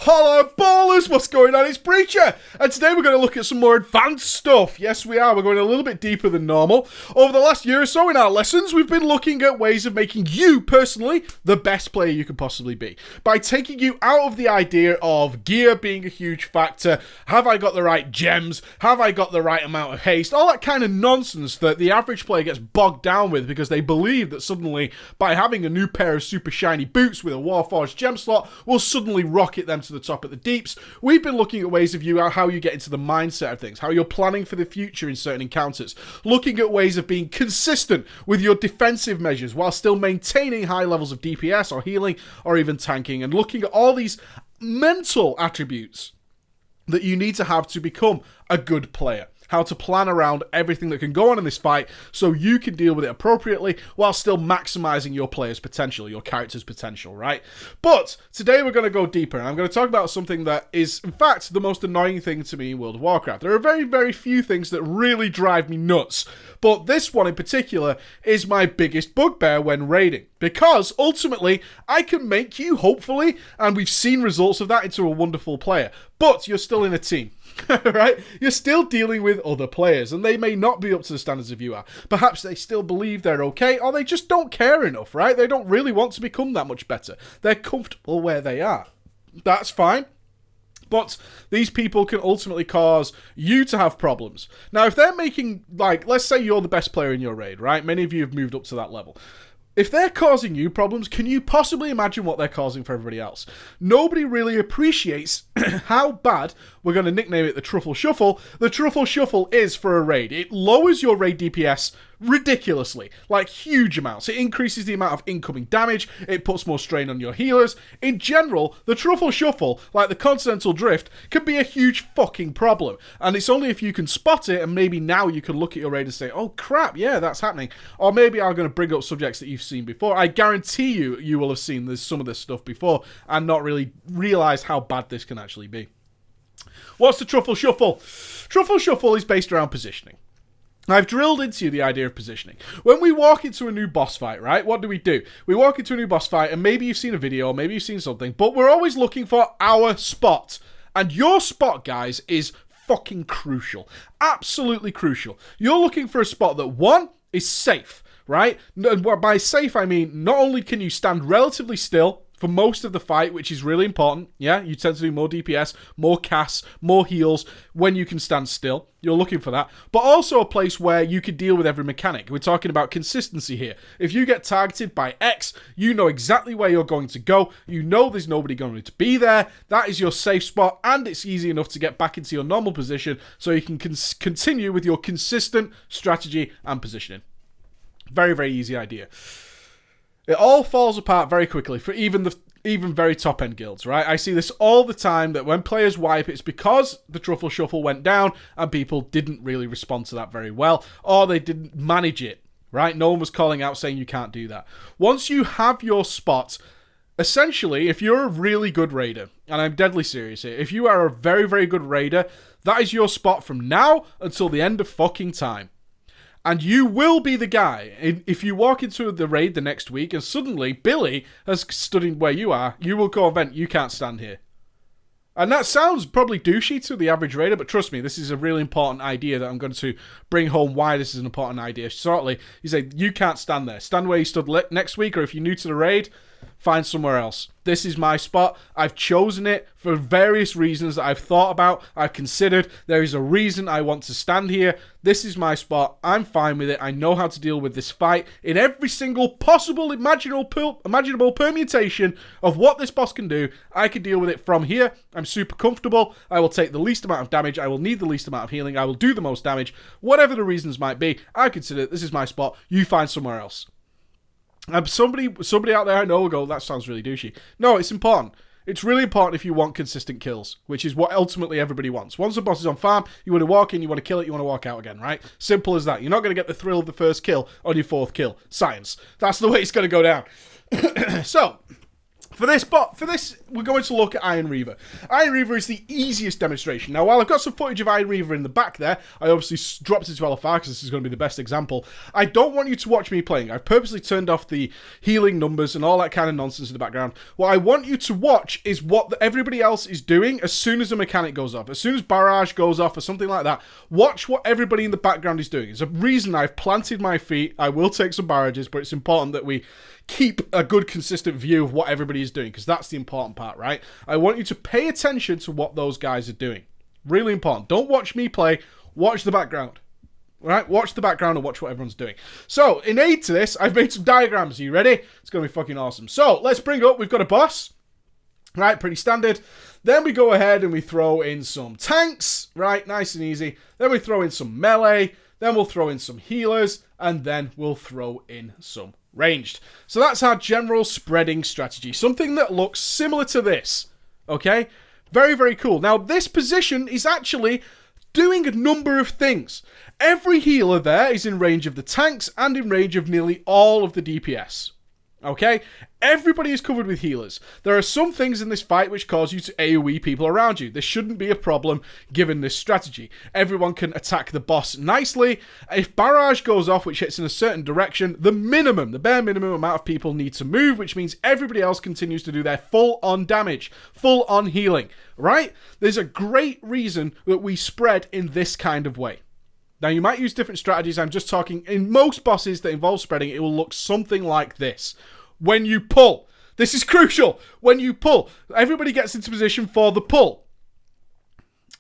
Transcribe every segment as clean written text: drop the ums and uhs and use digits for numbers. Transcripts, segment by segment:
Holla ballers, what's going on? It's Preacher, and today we're going to look at some more advanced stuff. Yes, we are. We're going a little bit deeper than normal. Over the last year or so in our lessons, we've been looking at ways of making you, personally, the best player you can possibly be. By taking you out of the idea of gear being a huge factor, have I got the right gems, have I got the right amount of haste, all that kind of nonsense that the average player gets bogged down with because they believe that suddenly, by having a new pair of super shiny boots with a Warforged gem slot, will suddenly rocket them to the top at the deeps. We've been looking at ways of how you get into the mindset of things, how you're planning for the future in certain encounters, looking at ways of being consistent with your defensive measures while still maintaining high levels of DPS or healing or even tanking, and looking at all these mental attributes that you need to have to become a good player. How to plan around everything that can go on in this fight so you can deal with it appropriately while still maximizing your player's potential, your character's potential, right? But today we're going to go deeper, and I'm going to talk about something that is, in fact, the most annoying thing to me in World of Warcraft. There are very, very few things that really drive me nuts, but this one in particular is my biggest bugbear when raiding. Because, ultimately, I can make you, hopefully, and we've seen results of that, into a wonderful player. But you're still in a team, right? You're still dealing with other players, and they may not be up to the standards of you are. Perhaps they still believe they're okay, or they just don't care enough, right? They don't really want to become that much better. They're comfortable where they are. That's fine. But these people can ultimately cause you to have problems. Now, if they're making, let's say you're the best player in your raid, right? Many of you have moved up to that level. If they're causing you problems, can you possibly imagine what they're causing for everybody else? Nobody really appreciates how bad, we're going to nickname it the Truffle Shuffle, the Truffle Shuffle is for a raid. It lowers your raid DPS ridiculously, huge amounts. It increases the amount of incoming damage, it puts more strain on your healers. In general, the Truffle Shuffle, like the Continental Drift, can be a huge fucking problem. And it's only if you can spot it, and maybe now you can look at your raid and say, oh crap, yeah, that's happening. Or maybe I'm going to bring up subjects that you've seen before. I guarantee you will have seen some of this stuff before and not really realised how bad this can actually be. What's the Truffle Shuffle? Truffle Shuffle is based around positioning. I've drilled into the idea of positioning. When we walk into a new boss fight, right, what do? We walk into a new boss fight, and maybe you've seen a video, or maybe you've seen something, but we're always looking for our spot. And your spot, guys, is fucking crucial. Absolutely crucial. You're looking for a spot that, one, is safe, right? By safe, I mean not only can you stand relatively still for most of the fight, which is really important. Yeah, you tend to do more DPS, more casts, more heals when you can stand still. You're looking for that. But also a place where you can deal with every mechanic. We're talking about consistency here. If you get targeted by X, you know exactly where you're going to go. You know there's nobody going to be there. That is your safe spot, and it's easy enough to get back into your normal position so you can continue with your consistent strategy and positioning. Very, very easy idea. It all falls apart very quickly for even very top-end guilds, right? I see this all the time, that when players wipe, it's because the Truffle Shuffle went down and people didn't really respond to that very well, or they didn't manage it, right? No one was calling out saying you can't do that. Once you have your spot, essentially, if you're a really good raider, and I'm deadly serious here, if you are a very, very good raider, that is your spot from now until the end of fucking time. And you will be the guy. If you walk into the raid the next week and suddenly Billy has stood in where you are, you will go event, you can't stand here. And that sounds probably douchey to the average raider, but trust me, this is a really important idea that I'm going to bring home why this is an important idea shortly. You say, you can't stand there. Stand where you stood next week, or if you're new to the raid, find somewhere else. This is my spot. I've chosen it for various reasons that I've thought about, I've considered. There is a reason I want to stand here. This is my spot. I'm fine with it. I know how to deal with this fight in every single possible imaginable permutation of what this boss can do. I can deal with it from here. I'm super comfortable. I will take the least amount of damage. I will need the least amount of healing. I will do the most damage. Whatever the reasons might be, I consider this is my spot. You find somewhere else. Somebody out there I know will go, that sounds really douchey. No, it's important. It's really important if you want consistent kills, which is what ultimately everybody wants. Once the boss is on farm, you want to walk in, you want to kill it, you want to walk out again, right? Simple as that. You're not going to get the thrill of the first kill on your fourth kill. Science. That's the way it's going to go down. So, For this, we're going to look at Iron Reaver. Iron Reaver is the easiest demonstration. Now, while I've got some footage of Iron Reaver in the back there, I obviously dropped it to LFR because this is going to be the best example. I don't want you to watch me playing. I've purposely turned off the healing numbers and all that kind of nonsense in the background. What I want you to watch is what everybody else is doing as soon as a mechanic goes off. As soon as barrage goes off or something like that, watch what everybody in the background is doing. There's a reason I've planted my feet. I will take some barrages, but it's important that we keep a good consistent view of what everybody is doing, because that's the important part, right? I want you to pay attention to what those guys are doing. Really important. Don't watch me play, watch the background. Right? Watch the background and watch what everyone's doing. So, in aid to this, I've made some diagrams. Are you ready? It's going to be fucking awesome. So, let's bring up, we've got a boss. Right, pretty standard. Then we go ahead and we throw in some tanks. Right, nice and easy. Then we throw in some melee. Then we'll throw in some healers. And then we'll throw in some ranged. So that's our general spreading strategy. Something that looks similar to this. Okay? Very, very cool. Now, this position is actually doing a number of things. Every healer there is in range of the tanks and in range of nearly all of the DPS. Okay? Everybody is covered with healers. There are some things in this fight which cause you to AoE people around you. This shouldn't be a problem given this strategy. Everyone can attack the boss nicely. If barrage goes off, which hits in a certain direction, the bare minimum amount of people need to move, which means everybody else continues to do their full-on damage, full-on healing, right? There's a great reason that we spread in this kind of way. Now, you might use different strategies. I'm just talking, in most bosses that involve spreading, it will look something like this. When you pull, this is crucial. When you pull, everybody gets into position for the pull.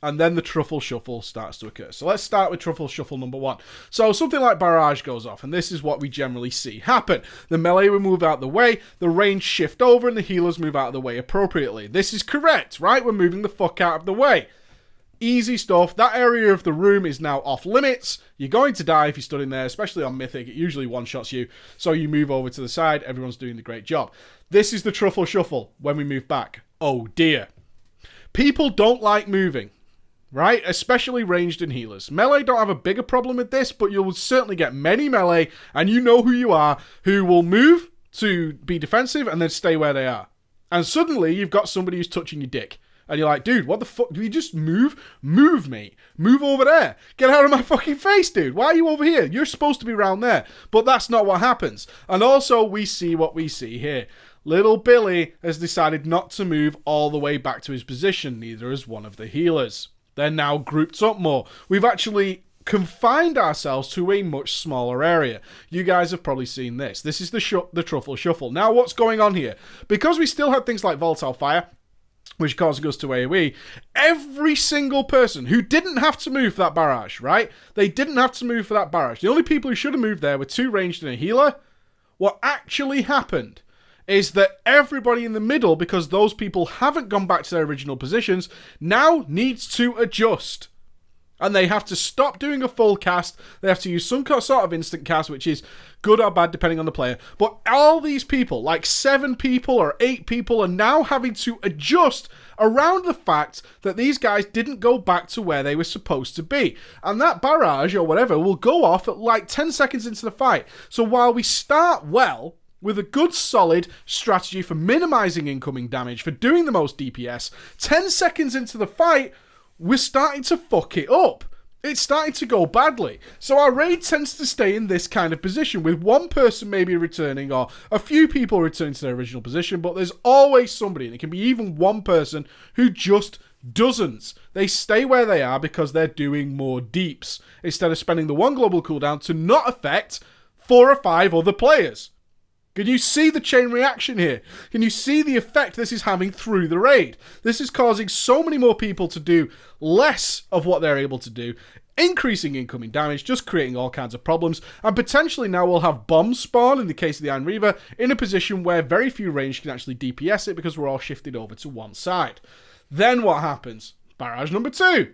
And then the Truffle Shuffle starts to occur. So let's start with Truffle Shuffle number 1. So something like barrage goes off, and this is what we generally see happen. The melee will move out the way, the range shift over, and the healers move out of the way appropriately. This is correct, right? We're moving the fuck out of the way. Easy stuff. That area of the room is now off limits. You're going to die if you stood in there, especially on Mythic. It usually one-shots you. So you move over to the side. Everyone's doing the great job. This is the Truffle Shuffle when we move back. Oh dear. People don't like moving, right? Especially ranged and healers. Melee don't have a bigger problem with this, but you'll certainly get many melee, and you know who you are, who will move to be defensive and then stay where they are. And suddenly you've got somebody who's touching your dick. And you're like, dude, what the fuck? Do you just move? Move, mate. Move over there. Get out of my fucking face, dude. Why are you over here? You're supposed to be around there. But that's not what happens. And also, we see what we see here. Little Billy has decided not to move all the way back to his position. Neither has one of the healers. They're now grouped up more. We've actually confined ourselves to a much smaller area. You guys have probably seen this. This is the Truffle Shuffle. Now, what's going on here? Because we still had things like Volatile Fire, which causing us to AoE, every single person who didn't have to move for that barrage, right? They didn't have to move for that barrage. The only people who should have moved there were 2 ranged and a healer. What actually happened is that everybody in the middle, because those people haven't gone back to their original positions, now needs to adjust. And they have to stop doing a full cast. They have to use some sort of instant cast, which is good or bad depending on the player. But all these people, like 7 people or 8 people, are now having to adjust around the fact that these guys didn't go back to where they were supposed to be. And that barrage or whatever will go off at like 10 seconds into the fight. So while we start well, with a good solid strategy for minimizing incoming damage, for doing the most DPS, 10 seconds into the fight, we're starting to fuck it up. It's starting to go badly. So our raid tends to stay in this kind of position, with one person maybe returning, or a few people returning to their original position, but there's always somebody, and it can be even one person, who just doesn't. They stay where they are because they're doing more deeps, instead of spending the 1 global cooldown to not affect 4 or 5 other players. Can you see the chain reaction here? Can you see the effect this is having through the raid? This is causing so many more people to do less of what they're able to do, increasing incoming damage, just creating all kinds of problems, and potentially now we'll have bombs spawn, in the case of the Iron Reaver, in a position where very few range can actually DPS it because we're all shifted over to one side. Then what happens? Barrage number 2.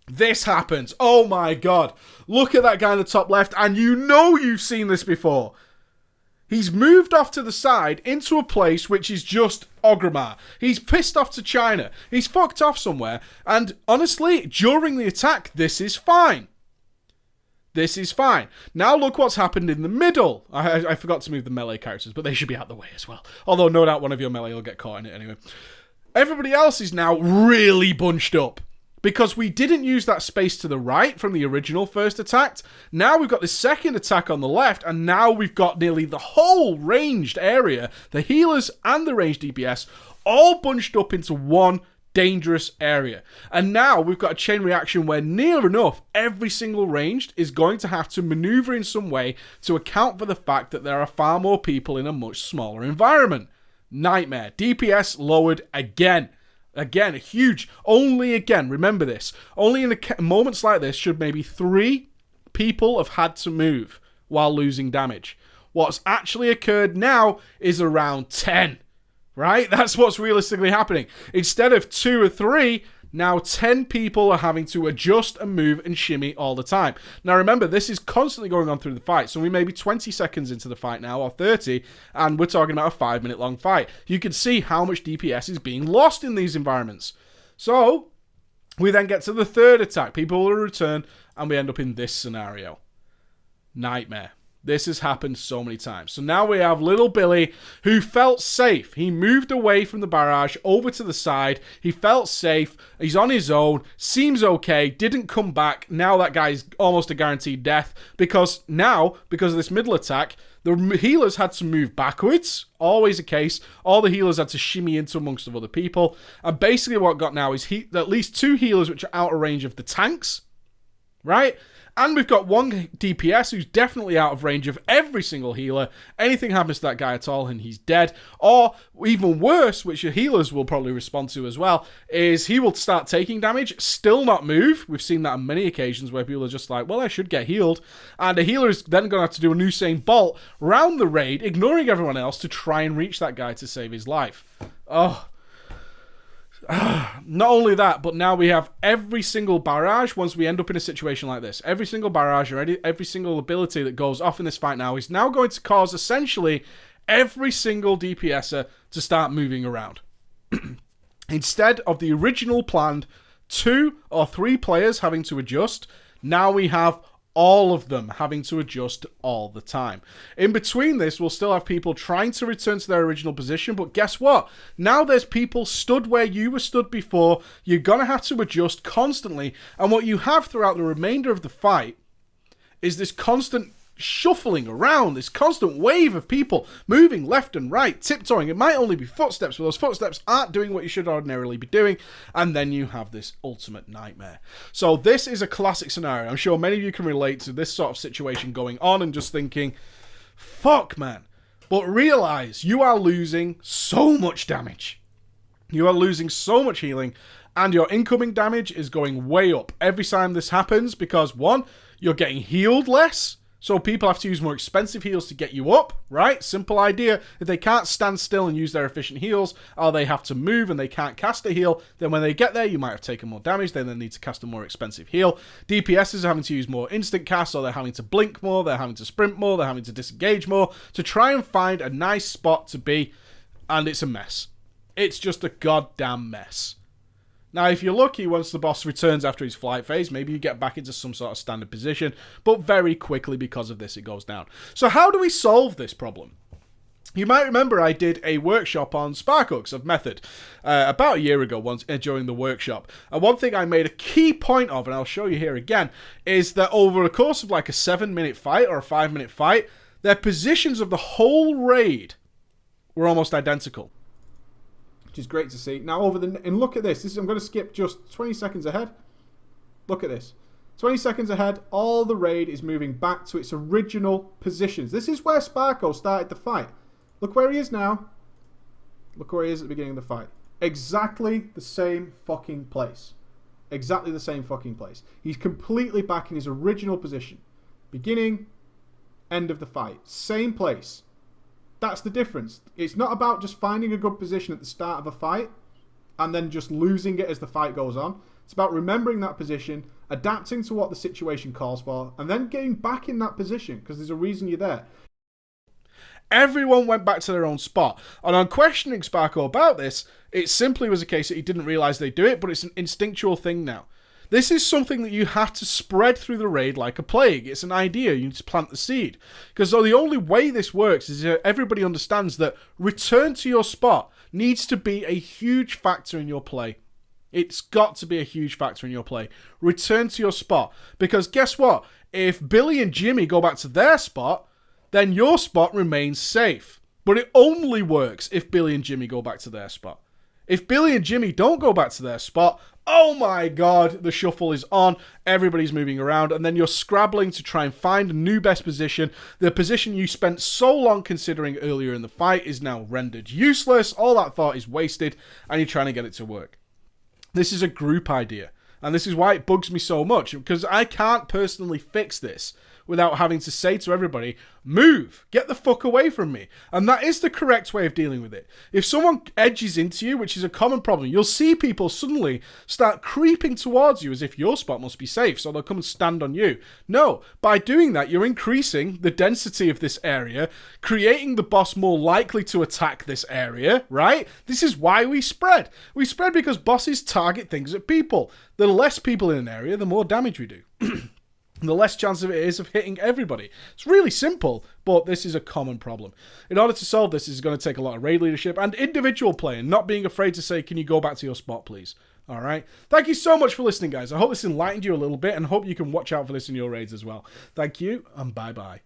This happens. Oh my god. Look at that guy in the top left, and you know you've seen this before. He's moved off to the side into a place which is just Ogrimmar. He's pissed off to China. He's fucked off somewhere. And honestly, during the attack, this is fine. This is fine. Now look what's happened in the middle. I forgot to move the melee characters, but they should be out of the way as well. Although no doubt one of your melee will get caught in it anyway. Everybody else is now really bunched up. Because we didn't use that space to the right from the original first attack. Now we've got the second attack on the left, and now we've got nearly the whole ranged area, the healers and the ranged DPS, all bunched up into one dangerous area. And now we've got a chain reaction where near enough every single ranged is going to have to maneuver in some way to account for the fact that there are far more people in a much smaller environment. Nightmare. DPS lowered again. Again, huge. Only again, remember this. Only in moments like this should maybe 3 people have had to move while losing damage. What's actually occurred now is around 10. Right? That's what's realistically happening. Instead of 2 or 3, now 10 people are having to adjust and move and shimmy all the time. Now remember, this is constantly going on through the fight. So we may be 20 seconds into the fight now, or 30, and we're talking about a 5-minute long fight. You can see how much DPS is being lost in these environments. So we then get to the third attack. People will return, and we end up in this scenario. Nightmare. This has happened so many times. So now we have little Billy who felt safe. He moved away from the barrage over to the side. He felt safe. He's on his own. Seems okay. Didn't come back. Now that guy's almost a guaranteed death because of this middle attack, the healers had to move backwards. Always a case. All the healers had to shimmy into amongst of other people. And basically what got now is at least 2 healers which are out of range of the tanks. Right? And we've got one DPS who's definitely out of range of every single healer. Anything happens to that guy at all and he's dead. Or even worse, which your healers will probably respond to as well, is he will start taking damage, still not move. We've seen that on many occasions where people are just like, well, I should get healed. And the healer is then going to have to do an Usain Bolt round the raid, ignoring everyone else to try and reach that guy to save his life. Oh. Not only that, but now we have every single barrage once we end up in a situation like this. Every single barrage or every single ability that goes off in this fight now is now going to cause essentially every single DPSer to start moving around. Instead of the original planned 2 or 3 players having to adjust, now we have all of them having to adjust all the time. In between this, we'll still have people trying to return to their original position, but guess what? Now there's people stood where you were stood before. You're going to have to adjust constantly, and what you have throughout the remainder of the fight is this constant shuffling around, this constant wave of people moving left and right, tiptoeing. It might only be footsteps, but those footsteps aren't doing what you should ordinarily be doing, and then you have this ultimate nightmare. So this is a classic scenario. I'm sure many of you can relate to this sort of situation going on and just thinking, fuck man. But realize you are losing so much damage. You are losing so much healing, and your incoming damage is going way up every time this happens because, 1, you're getting healed less. So people have to use more expensive heals to get you up, right? Simple idea. If they can't stand still and use their efficient heals, or they have to move and they can't cast a heal, then when they get there, you might have taken more damage. They then need to cast a more expensive heal. DPSs are having to use more instant casts, or they're having to blink more, they're having to sprint more, they're having to disengage more to try and find a nice spot to be, and it's a mess. It's just a goddamn mess. Now, if you're lucky, once the boss returns after his flight phase, maybe you get back into some sort of standard position, but very quickly because of this, it goes down. So how do we solve this problem? You might remember I did a workshop on Sparkhooks of Method about a year ago once during the workshop. And one thing I made a key point of, and I'll show you here again, is that over the course of like a 7-minute fight or a 5-minute fight, their positions of the whole raid were almost identical. Which is great to see. Now and look at this. I'm going to skip just 20 seconds ahead. Look at this. 20 seconds ahead, all the raid is moving back to its original positions. This is where Sparko started the fight. Look where he is now. Look where he is at the beginning of the fight. Exactly the same fucking place. Exactly the same fucking place. He's completely back in his original position. Beginning, end of the fight. Same place. That's the difference. It's not about just finding a good position at the start of a fight and then just losing it as the fight goes on. It's about remembering that position, adapting to what the situation calls for, and then getting back in that position because there's a reason you're there. Everyone went back to their own spot. And on questioning Sparko about this, it simply was a case that he didn't realise they do it, but it's an instinctual thing now. This is something that you have to spread through the raid like a plague. It's an idea. You need to plant the seed. Because the only way this works is that everybody understands that return to your spot needs to be a huge factor in your play. It's got to be a huge factor in your play. Return to your spot. Because guess what? If Billy and Jimmy go back to their spot, then your spot remains safe. But it only works if Billy and Jimmy go back to their spot. If Billy and Jimmy don't go back to their spot, oh my god, the shuffle is on, everybody's moving around, and then you're scrabbling to try and find a new best position. The position you spent so long considering earlier in the fight is now rendered useless, all that thought is wasted, and you're trying to get it to work. This is a group idea, and this is why it bugs me so much, because I can't personally fix this without having to say to everybody, move, get the fuck away from me. And that is the correct way of dealing with it. If someone edges into you, which is a common problem, you'll see people suddenly start creeping towards you as if your spot must be safe, so they'll come and stand on you. No, by doing that, you're increasing the density of this area, creating the boss more likely to attack this area, right? This is why we spread. We spread because bosses target things at people. The less people in an area, the more damage we do. The less chance of it is of hitting everybody. It's really simple, but this is a common problem. In order to solve this, it's going to take a lot of raid leadership and individual play, and not being afraid to say, can you go back to your spot, please? All right. Thank you so much for listening, guys. I hope this enlightened you a little bit, and hope you can watch out for this in your raids as well. Thank you, and bye-bye.